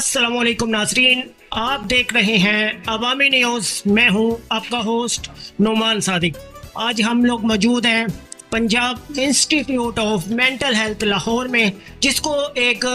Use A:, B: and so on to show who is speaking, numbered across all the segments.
A: अस्सलाम वालेकुम नाज़रीन, आप देख रहे हैं अवामी न्यूज़। मैं हूं आपका होस्ट नुमान सादिक। आज हम लोग मौजूद हैं Punjab institute of mental health Lahore में, जिसको एक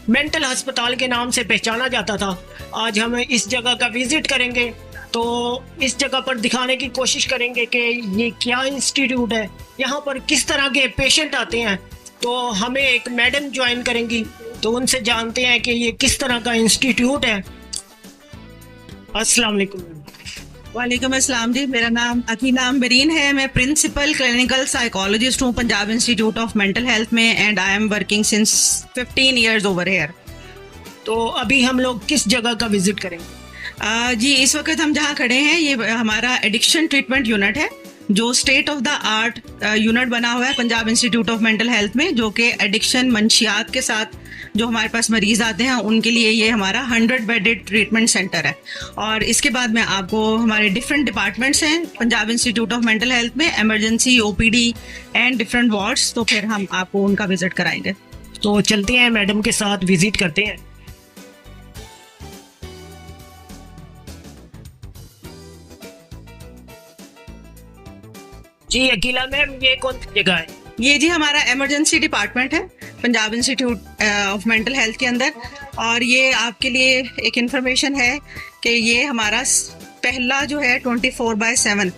A: मेंटल अस्पताल के नाम से पहचाना जाता था। आज हम इस जगह का विज़िट करेंगे, तो इस जगह पर दिखाने की कोशिश करेंगे कि ये क्या इंस्टीट्यूट है, यहाँ पर किस तरह के पेशेंट आते हैं। तो हमें एक मैडम ज्वाइन करेंगी, तो उनसे जानते हैं कि ये किस तरह का इंस्टीट्यूट है। अस्सलाम वालेकुम।
B: वालेकुम अस्सलाम जी, मेरा नाम अकीला अम्बरीन है। मैं प्रिंसिपल क्लिनिकल साइकोलॉजिस्ट हूँ Punjab institute of mental health में, and I am working since 15 years over here.
A: तो अभी हम लोग किस जगह का विजिट करेंगे?
B: जी, इस वक्त हम जहाँ खड़े हैं ये हमारा एडिक्शन ट्रीटमेंट यूनिट है, जो state of the art unit बना हुआ है Punjab institute of mental health में, जो कि एडिक्शन मंशियात के साथ जो हमारे पास मरीज आते हैं उनके लिए ये हमारा 100 बेडेड ट्रीटमेंट सेंटर है। और इसके बाद में आपको हमारे डिफरेंट डिपार्टमेंट्स हैं Punjab institute of mental health में, emergency, OPD and different wards. तो फिर हम आपको उनका विजिट कराएंगे।
A: तो चलते हैं, मैडम के साथ विजिट करते हैं। जी अकीला मैम, ये कौन सी जगह है?
B: ये जी हमारा इमरजेंसी डिपार्टमेंट है Punjab institute of mental health के अंदर। और ये आपके लिए एक इन्फॉर्मेशन है कि ये हमारा पहला जो है 24/7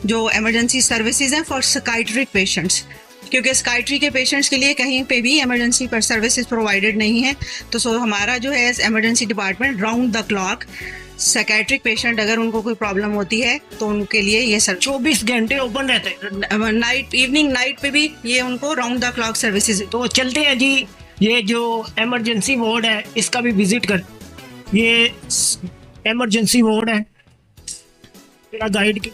B: जो इमरजेंसी सर्विसेज हैं फॉर साइकियाट्रिक पेशेंट्स, क्योंकि साइकियाट्री के पेशेंट्स के लिए कहीं पे भी इमरजेंसी पर सर्विसेज प्रोवाइडेड नहीं है। तो हमारा जो है emergency department round the clock psychiatric patient अगर उनको कोई प्रॉब्लम होती है तो उनके लिए ये
A: 24 घंटे ओपन रहते हैं।
B: नाइट, इवनिंग, नाइट पे भी ये उनको राउंड द क्लॉक सर्विसेज।
A: तो चलते हैं जी, ये जो इमरजेंसी वार्ड है इसका भी विजिट कर। ये इमरजेंसी वार्ड है, मेरा गाइड की।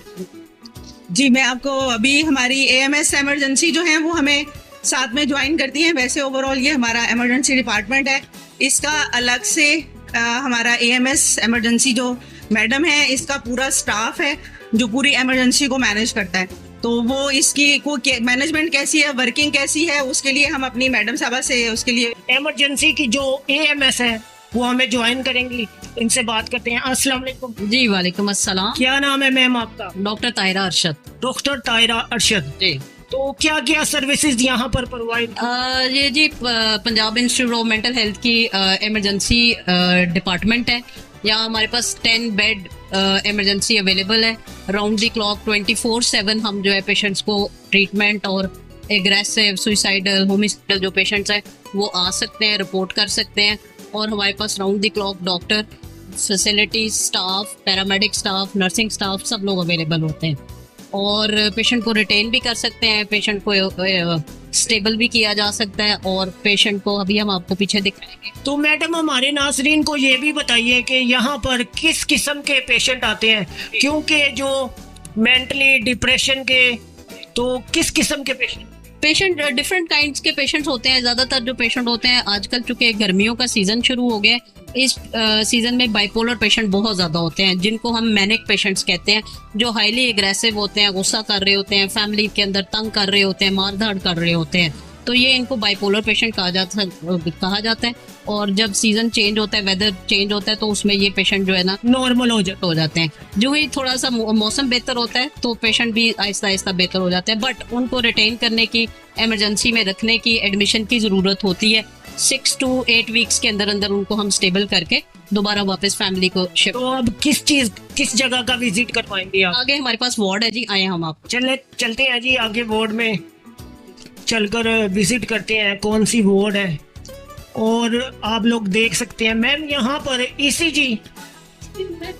B: जी, मैं आपको अभी हमारी एएमएस इमरजेंसी जो है वो हमें साथ में ज्वाइन करती हैं। वैसे ओवरऑल ये हमारा इमरजेंसी डिपार्टमेंट है। इसका अलग से हमारा एएमएस इमरजेंसी जो मैडम है, इसका पूरा स्टाफ है जो पूरी इमरजेंसी को मैनेज करता है। तो वो इसकी को मैनेजमेंट कैसी है, वर्किंग कैसी है, उसके लिए हम अपनी मैडम साहबा से उसके लिए
A: इमरजेंसी की जो एएमएस है वो हमें ज्वाइन करेंगी। इनसे बात करते हैं। अस्सलाम वालेकुम।
C: जी वालेकुम अस्सलाम।
A: क्या नाम है मैम आपका?
C: डॉक्टर तायरा अरशद।
A: डॉक्टर तायरा अरशद
C: जी।
A: तो क्या क्या सर्विसेज यहाँ पर प्रोवाइड?
C: ये जी Punjab institute of mental health की इमरजेंसी डिपार्टमेंट है। यहाँ हमारे पास 10 बेड इमरजेंसी अवेलेबल है। राउंड द क्लॉक 24/7 हम जो है पेशेंट्स को ट्रीटमेंट और एग्रेसिव, सुइसाइडल, होमिसाइडल जो पेशेंट्स हैं वो आ सकते हैं, रिपोर्ट कर सकते हैं। और हमारे पास round the clock doctor, facility staff, paramedic staff, nursing staff सब लोग अवेलेबल होते हैं। और पेशेंट को रिटेन भी कर सकते हैं, पेशेंट को स्टेबल भी किया जा सकता है, और पेशेंट को अभी हम आपको पीछे दिखाएंगे।
A: तो मैडम, हमारे नाज़रीन को ये भी बताइए कि यहाँ पर किस किस्म के पेशेंट आते हैं, क्योंकि जो मेंटली डिप्रेशन के, तो किस किस्म के
C: पेशेंट डिफरेंट काइंड्स के पेशेंट्स होते हैं। ज्यादातर जो पेशेंट होते हैं आजकल, चूंकि गर्मियों का सीजन शुरू हो गया है, इस सीजन में बाइपोलर पेशेंट बहुत ज्यादा होते हैं, जिनको हम मैनिक पेशेंट्स कहते हैं, जो हाईली एग्रेसिव होते हैं, गुस्सा कर रहे होते हैं, फैमिली के अंदर तंग कर रहे होते हैं, मारधाड़ कर रहे होते हैं। तो ये इनको बाइपोलर पेशेंट कहा जाता है। और जब सीजन चेंज होता है, वेदर चेंज होता है, तो उसमें ये पेशेंट जो है ना
A: नॉर्मल हो
C: जाते हैं। जो ही थोड़ा सा मौसम बेहतर होता है तो पेशेंट भी आहिस्ता आहिस्ता बेहतर हो जाते हैं। बट उनको रिटेन करने की, इमरजेंसी में रखने की, एडमिशन की जरूरत होती है। 6 to 8 वीक्स के अंदर अंदर उनको हम स्टेबल करके दोबारा वापस फैमिली को शिफ्ट।
A: तो अब किस जगह का विजिट करवाएंगे आप?
C: आगे हमारे पास वार्ड है जी, आए हम आप
A: चलते हैं जी, आगे वार्ड में चलकर विजिट करते हैं कौन सी वार्ड है। और आप लोग देख सकते हैं मैम, यहाँ पर ईसीजी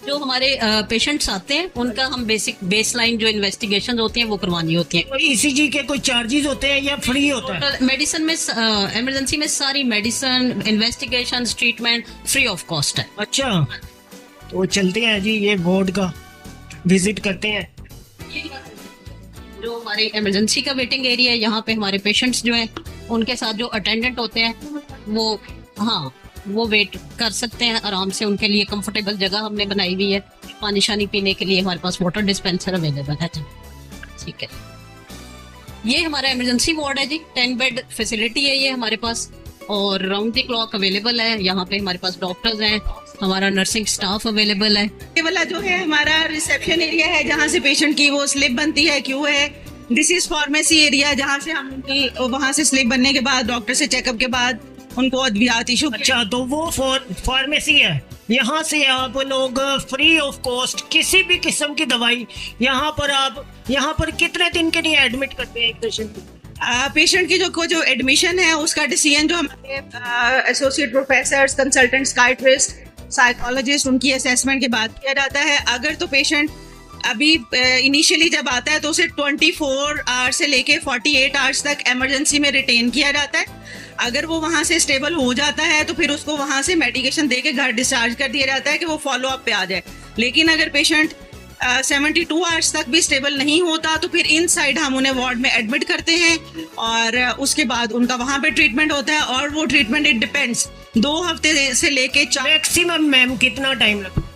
C: जो हमारे पेशेंट्स आते हैं उनका हम बेसलाइन जो इन्वेस्टिगेशन होती हैं वो करवानी होती हैं।
A: ईसीजी के कोई चार्जेस होते हैं या फ्री होता है?
C: मेडिसिन में, इमरजेंसी में सारी medicine, investigation, treatment free of cost है।
A: अच्छा, तो चलते हैं जी, ये वार्ड का विजिट करते हैं।
C: जो हमारे इमरजेंसी का वेटिंग एरिया है, यहाँ पे हमारे पेशेंट्स जो हैं उनके साथ जो अटेंडेंट होते हैं वो वेट कर सकते हैं आराम से। उनके लिए कंफर्टेबल जगह हमने बनाई हुई है। पानी शानी पीने के लिए हमारे पास वाटर डिस्पेंसर अवेलेबल है। ठीक है, ये हमारा इमरजेंसी वार्ड है जी। 10 बेड फैसिलिटी है ये हमारे पास। और राउंड द क्लॉक अवेलेबल है। यहाँ पे हमारे पास डॉक्टर्स हैं, हमारा नर्सिंग स्टाफ अवेलेबल है।
B: ये वाला जो है हमारा रिसेप्शन एरिया है, जहाँ से पेशेंट की वो स्लिप बनती है, क्यों है। दिस इज फार्मेसी एरिया, जहाँ से हम उनकी वहाँ से स्लिप बनने के बाद डॉक्टर से चेकअप के बाद उनको अद्वियात इशू।
A: अच्छा, तो वो फार्मेसी है, यहाँ से आप लोग फ्री ऑफ कॉस्ट किसी भी किस्म की दवाई यहाँ पर कितने दिन के लिए एडमिट करते हैं एक पेशेंट को?
B: पेशेंट की जो एडमिशन है उसका डिसीजन जो हमारे associate professor, consultant psychiatrist, psychologist, उनकी असेसमेंट के बाद किया जाता है। अगर तो पेशेंट अभी इनिशियली जब आता है तो उसे 24 आवर्स से लेके 48 आवर्स तक इमरजेंसी में रिटेन किया जाता है। अगर वो वहाँ से स्टेबल हो जाता है तो फिर उसको वहाँ से मेडिकेशन दे के घर डिस्चार्ज कर दिया जाता है कि वो फॉलो अप पे आ जाए। लेकिन अगर पेशेंट 72 आवर्स तक भी स्टेबल नहीं होता तो फिर इनसाइड हम उन्हें वार्ड में एडमिट करते हैं और उसके बाद उनका वहाँ पे ट्रीटमेंट होता है। और वो ट्रीटमेंट इट डिपेंड्स 2 हफ्ते से लेके 4
A: मैक्सिमम मैम कितना टाइम लगता है?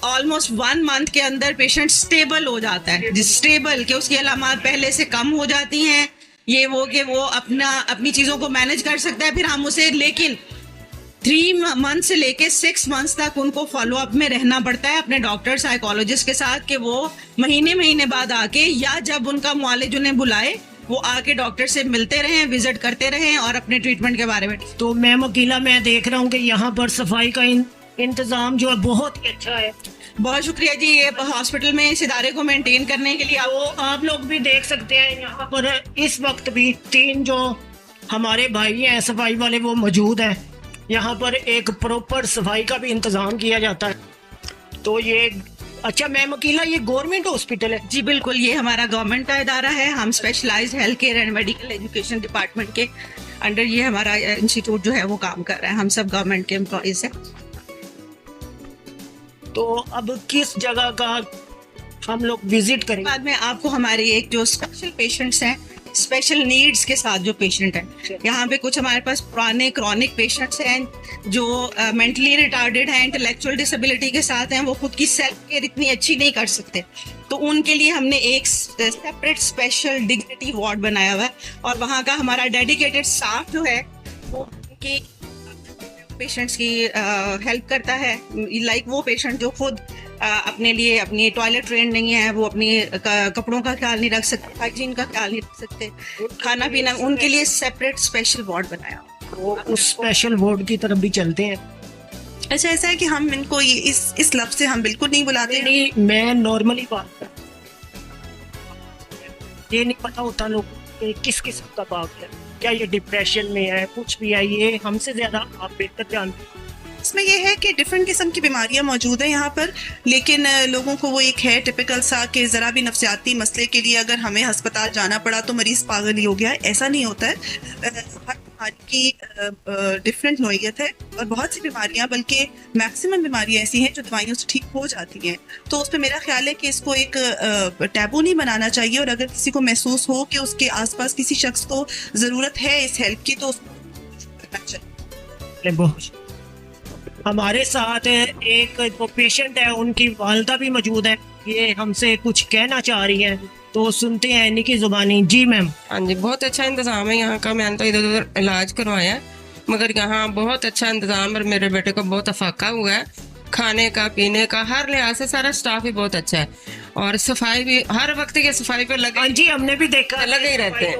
B: ऑलमोस्ट 1 मंथ के अंदर पेशेंट स्टेबल हो जाता है। स्टेबल के उसकी अलामात पहले से कम हो जाती हैं, ये वो कि वो अपनी चीज़ों को मैनेज कर सकता है। फिर हम उसे लेकिन 3 मंथ से लेके 6 मंथ्स तक उनको फॉलो अप में रहना पड़ता है अपने डॉक्टर, साइकोलॉजिस्ट के साथ, कि वो महीने बाद आके या जब उनका मुआलिज उन्हें बुलाए वो आके डॉक्टर से मिलते रहें, विजिट करते रहें और अपने ट्रीटमेंट के बारे में।
A: तो मैम अकेला मैं देख रहा हूँ कि यहाँ पर सफाई का इंतजाम जो है बहुत ही अच्छा है।
B: बहुत शुक्रिया जी, ये हॉस्पिटल में इस इदारे को मेंटेन करने के लिए
A: आप लोग भी देख सकते हैं यहाँ पर इस वक्त भी 3 जो हमारे भाई हैं सफाई वाले वो मौजूद हैं। यहाँ पर एक प्रॉपर सफाई का भी इंतजाम किया जाता है। तो ये अच्छा मैम अकेला ये गवर्नमेंट हॉस्पिटल है?
B: जी बिल्कुल, ये हमारा गवर्नमेंट का इदारा है। हम specialized health care and medical education department के अंडर ये हमारा इंस्टीट्यूट जो है वो काम कर रहा है। हम सब गवर्नमेंट के एम्प्लॉइज हैं।
A: तो अब किस जगह का हम लोग विजिट करेंगे?
B: बाद में आपको हमारे एक जो स्पेशल पेशेंट्स हैं, स्पेशल नीड्स के साथ जो पेशेंट हैं, यहाँ पे कुछ हमारे पास पुराने क्रॉनिक पेशेंट्स हैं जो मेंटली रिटार्डेड हैं, इंटेलेक्चुअल डिसेबिलिटी के साथ हैं, वो खुद की सेल्फ केयर इतनी अच्छी नहीं कर सकते। तो उनके लिए हमने एक सेपरेट स्पेशल डिग्निटी वार्ड बनाया हुआ है और वहाँ का हमारा डेडिकेटेड स्टाफ जो है वो उनकी पेशेंट्स की हेल्प करता है। लाइक वो पेशेंट जो खुद अपने लिए अपनी टॉयलेट ट्रेन नहीं है, वो अपनी कपड़ों का ख्याल नहीं रख सकते, हाइजीन का ख्याल नहीं रख सकते, खाना पीना, उनके लिए सेपरेट स्पेशल वार्ड बनाया।
A: तो उस स्पेशल वार्ड की तरफ भी चलते हैं।
D: अच्छा, ऐसा है कि हम इनको ये इस लफ्ज से हम बिल्कुल नहीं बुलाते।
A: नहीं, मैं नॉर्मली बात कर, ये नहीं पता होता लोगों को किस किस्म का पागल है, क्या ये डिप्रेशन में है, कुछ भी है, ये हमसे ज्यादा आप बेहतर जानते हैं।
D: इसमें यह है कि डिफरेंट किस्म की बीमारियां मौजूद हैं यहाँ पर, लेकिन लोगों को वो एक है टिपिकल सा कि ज़रा भी नफ्सियाती मसले के लिए अगर हमें अस्पताल जाना पड़ा तो मरीज़ पागल ही हो गया है। ऐसा नहीं होता है। हर बीमारी की डिफरेंट नोयत है और बहुत सी बीमारियां, बल्कि मैक्सिमम बीमारियां ऐसी हैं जो दवाइयों से ठीक हो जाती हैं। तो उस पर मेरा ख्याल है कि इसको एक टैबू नहीं बनाना चाहिए और अगर किसी को महसूस हो कि उसके आसपास किसी शख्स को ज़रूरत है इस हेल्प की तो उसको करना चाहिए।
A: हमारे साथ एक जो पेशेंट है उनकी वालदा भी मौजूद है, ये हमसे कुछ कहना चाह रही है, तो सुनते हैं इन्हीं की जुबानी। जी मैम।
E: हाँ जी, बहुत अच्छा इंतज़ाम है यहाँ का। मैंने तो इधर उधर इलाज करवाया मगर यहाँ बहुत अच्छा इंतज़ाम और मेरे बेटे को बहुत अफाका हुआ है। खाने का, पीने का, हर लिहाज से सारा स्टाफ भी बहुत अच्छा है और सफाई भी हर वक्त की सफाई पे लगे।
A: हाँ जी, हमने भी देखा,
E: लगे ही रहते हैं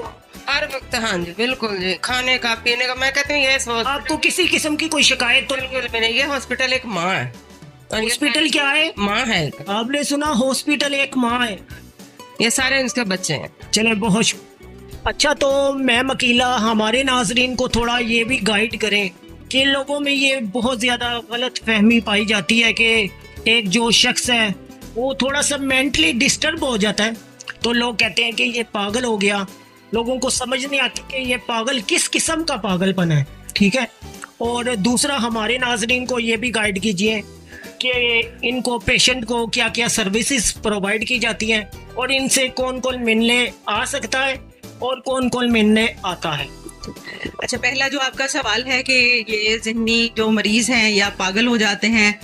E: हर वक्त। हाँ जी बिल्कुल जी, खाने का, पीने का। मैं कहती हूँ ये
A: आपको किसी किस्म की कोई शिकायत तो
E: बिल्कुल भी नहीं। ये हॉस्पिटल एक माँ है।
A: हॉस्पिटल क्या है?
E: माँ है।
A: आपने सुना, हॉस्पिटल एक माँ है।
E: ये सारे उसके बच्चे हैं।
A: चले, बहुत अच्छा। तो मैम अकीला हमारे नाजरीन को थोड़ा ये भी गाइड करें कि लोगों में ये बहुत ज़्यादा गलत फहमी पाई जाती है कि एक जो शख्स है वो थोड़ा सा मेंटली डिस्टर्ब हो जाता है तो लोग कहते हैं कि ये पागल हो गया। लोगों को समझ नहीं आती कि ये पागल किस किस्म का पागलपन है, ठीक है। और दूसरा, हमारे नाजरीन को ये भी गाइड कीजिए कि इनको पेशेंट को क्या क्या सर्विसेज प्रोवाइड की जाती हैं और इनसे कौन कौन मिलने आ सकता है और कौन कौन मिलने आता है।
B: अच्छा, पहला जो आपका सवाल है कि ये ज़हनी जो मरीज़ हैं या पागल हो जाते हैं,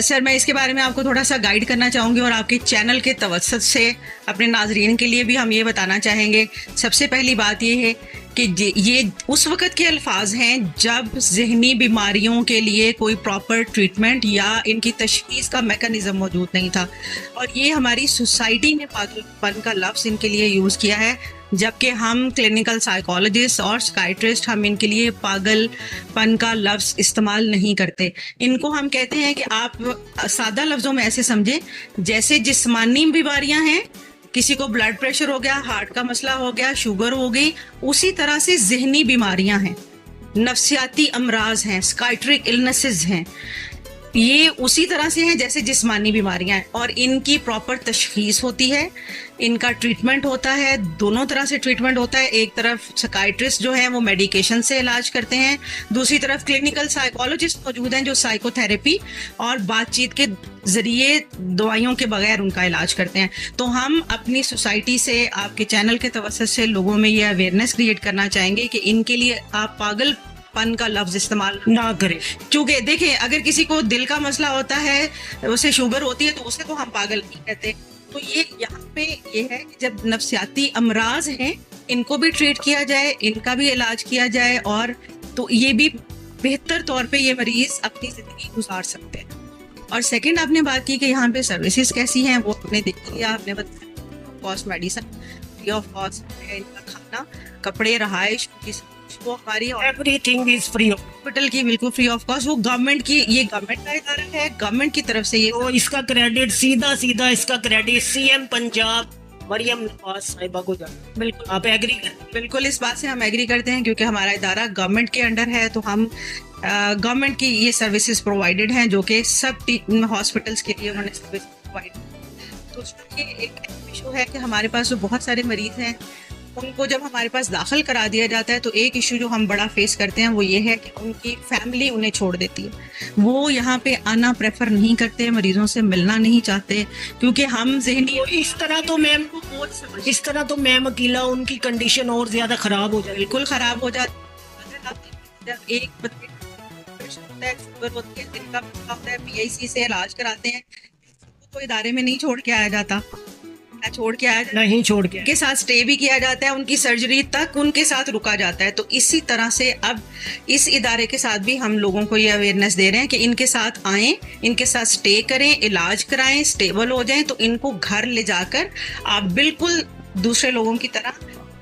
B: सर मैं इसके बारे में आपको थोड़ा सा गाइड करना चाहूँगी और आपके चैनल के तवज्जुद से अपने नाजरीन के लिए भी हम ये बताना चाहेंगे। सबसे पहली बात ये है कि ये उस वक़्त के अल्फाज हैं जब ज़हनी बीमारियों के लिए कोई प्रॉपर ट्रीटमेंट या इनकी तशख़ीस का मेकनिज़म मौजूद नहीं था, और ये हमारी सोसाइटी ने पागलपन का लफ्ज़ इनके लिए यूज़ किया है, जबकि हम क्लिनिकल साइकोलॉजिस्ट और साइकियाट्रिस्ट हम इनके लिए पागलपन का लफ्ज़ इस्तेमाल नहीं करते। इनको हम कहते हैं कि आप सादा लफ्ज़ों में ऐसे समझें जैसे जिस्मानी बीमारियां हैं, किसी को ब्लड प्रेशर हो गया, हार्ट का मसला हो गया, शुगर हो गई, उसी तरह से ज़हनी बीमारियां हैं, नफ्सियाती अमराज हैं, साइकियाट्रिक इलनेसेस हैं, ये उसी तरह से हैं जैसे जिस्मानी बीमारियां हैं, और इनकी प्रॉपर तशख़ीस होती है, इनका ट्रीटमेंट होता है, दोनों तरह से ट्रीटमेंट होता है। एक तरफ साइकियाट्रिस्ट जो है वो मेडिकेशन से इलाज करते हैं, दूसरी तरफ क्लिनिकल साइकोलॉजिस्ट मौजूद हैं जो साइकोथेरेपी और बातचीत के ज़रिए दवाइयों के बगैर उनका इलाज करते हैं। तो हम अपनी सोसाइटी से, आपके चैनल के तवज्जुह से लोगों में ये अवेयरनेस क्रिएट करना चाहेंगे कि इनके लिए आप पागलपन का लफ्ज़ इस्तेमाल
A: ना करें।
B: क्योंकि देखें, अगर किसी को दिल का मसला होता है, उसे शुगर होती है, तो उसे तो हम पागल नहीं कहते। तो ये यहाँ पे ये है कि जब नफ्सियाती अमराज हैं इनको भी ट्रीट किया जाए, इनका भी इलाज किया जाए, और तो ये भी बेहतर तौर पे ये मरीज अपनी ज़िंदगी गुजार सकते हैं। और सेकंड आपने बात की कि यहाँ पे सर्विसेज कैसी हैं, वो आपने देख लिया, आपने बताया cost medicine free of cost है, इनका खाना, कपड़े, रहाइश, वो हमारी
A: एवरीथिंग इज फ्री।
B: हॉस्पिटल की बिल्कुल फ्री ऑफ कॉस्ट, वो गवर्नमेंट की, ये गवर्नमेंट का इदारा है, गवर्नमेंट की तरफ से ये
A: तो इसका क्रेडिट सीधा इसका क्रेडिट सीएम पंजाब मरियम नवाज साहिबा को जाता है।
B: बिल्कुल
A: आप एग्री करते हैं?
B: बिल्कुल इस बात से हम एग्री करते हैं, क्योंकि हमारा इदारा गवर्नमेंट के अंडर है, तो हम गवर्नमेंट की ये सर्विसेज प्रोवाइडेड हैं जो कि सब हॉस्पिटल्स के लिए उन्होंने सर्विस प्रोवाइड। तो ये एक इशू है कि हमारे पास जो बहुत सारे मरीज हैं उनको जब हमारे पास दाखिल करा दिया जाता है, तो एक इशू जो हम बड़ा फेस करते हैं वो ये है कि उनकी फैमिली उन्हें छोड़ देती है, वो यहाँ पे आना प्रेफर नहीं करते, मरीजों से मिलना नहीं चाहते, क्योंकि हम ज़हनी
A: तो इस तरह तो मैम अकेला उनकी कंडीशन और ज्यादा खराब हो जाएगी।
B: बिल्कुल ख़राब हो जाती है। जब एक बंदे होता है, शुगर होती है, दिल का मसला होता है, PIC से इलाज कराते हैं, तो इदारे में नहीं छोड़ के आया जाता, छोड़ के आया जाता,
A: नहीं छोड़ के
B: उनके साथ स्टे भी किया जाता है, उनकी सर्जरी तक उनके साथ रुका जाता है। तो इसी तरह से अब इस इदारे के साथ भी हम लोगों को ये अवेयरनेस दे रहे हैं कि इनके साथ आएं, इनके साथ स्टे करें, इलाज कराएं, स्टेबल हो जाएं, तो इनको घर ले जाकर आप बिल्कुल दूसरे लोगों की तरह,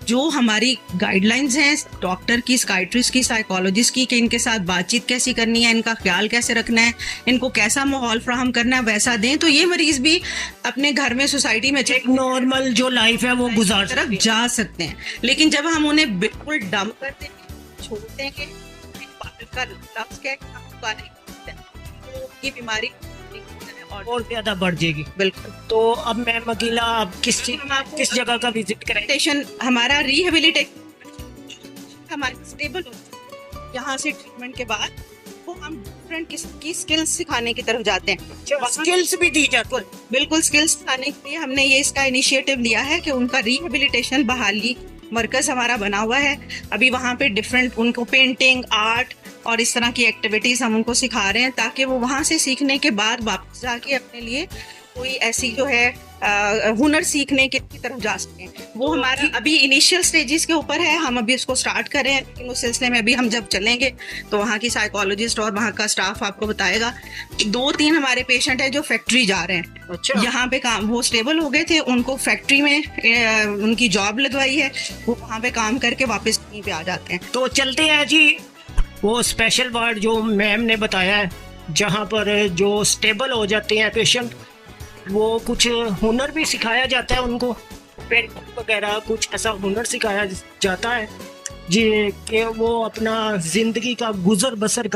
B: जो हमारी गाइडलाइंस हैं डॉक्टर की, साइकियाट्रिस्ट की, साइकोलॉजिस्ट की, कि इनके साथ बातचीत कैसी करनी है, इनका ख्याल कैसे रखना है, इनको कैसा माहौल फ्राहम करना है, वैसा दें, तो ये मरीज भी अपने घर में, सोसाइटी में
A: एक नॉर्मल जो लाइफ है वो गुजार
B: तरफ जा सकते हैं। लेकिन जब हम उन्हें बिल्कुल डंप कर देंगे, छोड़ देंगे, का लफ्ज़ क्या है, तो ये बीमारी
A: और ज्यादा बढ़ जाएगी।
B: बिल्कुल।
A: तो अब मैम अकेला आप किस जगह का विजिट करें?
B: स्टेशन हमारा रिहेबिलिटेशन हमारे स्टेबल होता है, यहाँ से ट्रीटमेंट के बाद वो हम डिफरेंट किस्म की स्किल्स सिखाने की तरफ जाते हैं।
A: स्किल्स भी दी जाती है?
B: बिल्कुल, स्किल्स सिखाने के लिए हमने ये इसका इनिशिएटिव लिया है कि उनका रिहेबिलिटेशन बहाली मरकज हमारा बना हुआ है। अभी वहाँ पे डिफरेंट उनको पेंटिंग, आर्ट और इस तरह की एक्टिविटीज हम उनको सिखा रहे हैं, ताकि वो वहाँ से सीखने के बाद वापस जाके अपने लिए कोई ऐसी जो है हुनर सीखने की तरफ जा सकें। वो हमारा अभी इनिशियल स्टेजेस के ऊपर है, हम अभी इसको स्टार्ट कर रहे हैं, लेकिन उस सिलसिले में अभी हम जब चलेंगे तो वहाँ की साइकोलॉजिस्ट और वहाँ का स्टाफ आपको बताएगा। 2-3 हमारे पेशेंट हैं जो फैक्ट्री जा रहे हैं।
A: अच्छा।
B: यहाँ पे काम, वो स्टेबल हो गए थे, उनको फैक्ट्री में उनकी जॉब लगवाई है, वो वहाँ पे काम करके वापस यहीं पे आ जाते हैं।
A: तो चलते हैं जी, वो स्पेशल वार्ड जो मैम ने बताया है, जहाँ पर जो स्टेबल हो जाते हैं पेशेंट, वो कुछ हुनर भी सिखाया जाता है उनको, पेंटिंग वगैरह कुछ ऐसा हुनर सिखाया जाता है जी, कि वो अपना जिंदगी का गुजर बसर